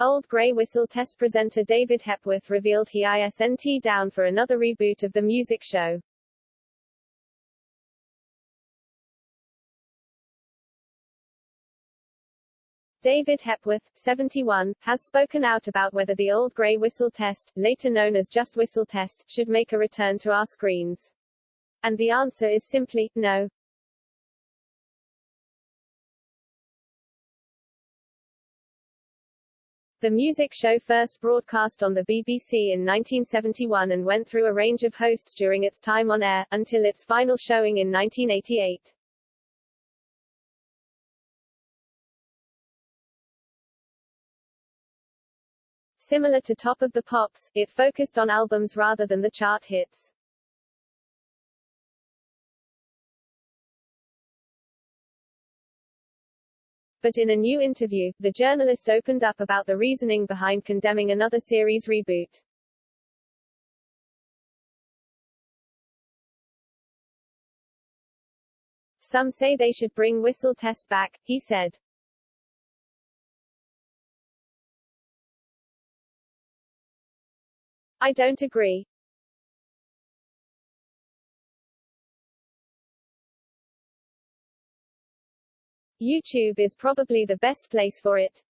Old Grey Whistle Test presenter David Hepworth revealed he isn't down for another reboot of the music show. David Hepworth, 71, has spoken out about whether the Old Grey Whistle Test, later known as just Whistle Test, should make a return to our screens. And the answer is simply, no. The music show first broadcast on the BBC in 1971 and went through a range of hosts during its time on air, until its final showing in 1988. Similar to Top of the Pops, it focused on albums rather than the chart hits. But in a new interview, the journalist opened up about the reasoning behind condemning another series reboot. Some say they should bring Whistle Test back, he said. I don't agree. YouTube is probably the best place for it.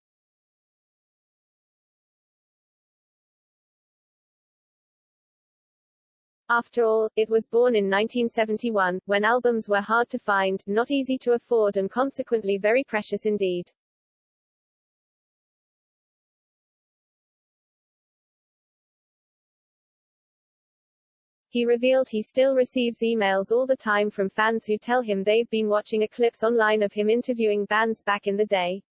After all, it was born in 1971, when albums were hard to find, not easy to afford and consequently very precious indeed. He revealed he still receives emails all the time from fans who tell him they've been watching clips online of him interviewing bands back in the day.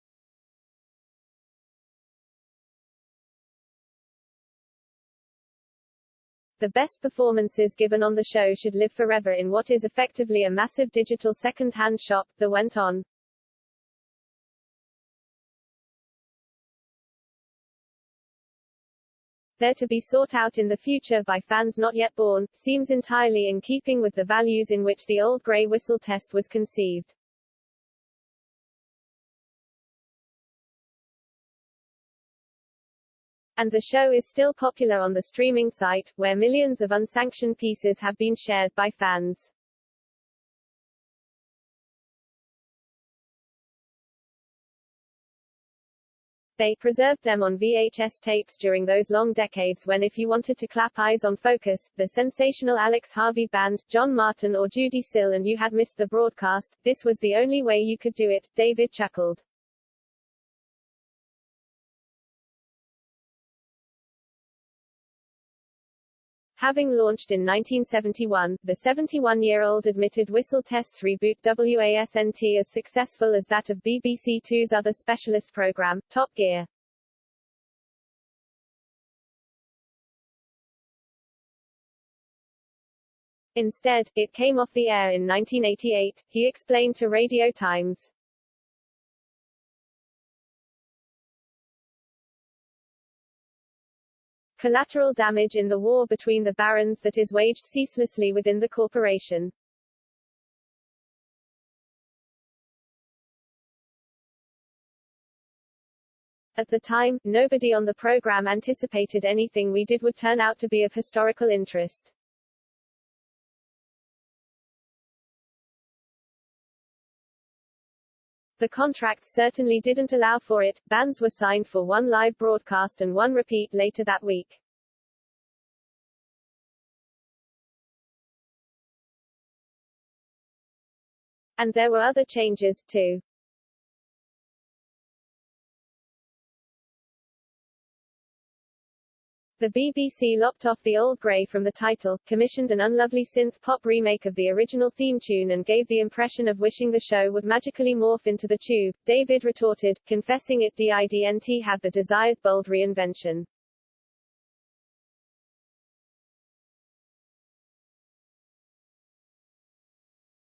The best performances given on the show should live forever in what is effectively a massive digital second-hand shop, the went on. They're to be sought out in the future by fans not yet born, seems entirely in keeping with the values in which the Old Grey Whistle Test was conceived. And the show is still popular on the streaming site, where millions of unsanctioned pieces have been shared by fans. They preserved them on VHS tapes during those long decades when if you wanted to clap eyes on Focus, the sensational Alex Harvey Band, John Martin or Judy Sill and you had missed the broadcast, this was the only way you could do it, David chuckled. Having launched in 1971, the 71-year-old admitted Whistle Test's reboot wasn't as successful as that of BBC Two's other specialist program, Top Gear. Instead, it came off the air in 1988, he explained to Radio Times. Collateral damage in the war between the barons that is waged ceaselessly within the corporation. At the time, nobody on the program anticipated anything we did would turn out to be of historical interest. The contracts certainly didn't allow for it. Bands were signed for one live broadcast and one repeat later that week. And there were other changes, too. The BBC lopped off the Old Grey from the title, commissioned an unlovely synth-pop remake of the original theme tune and gave the impression of wishing the show would magically morph into the Tube. David retorted, confessing it didn't have the desired bold reinvention.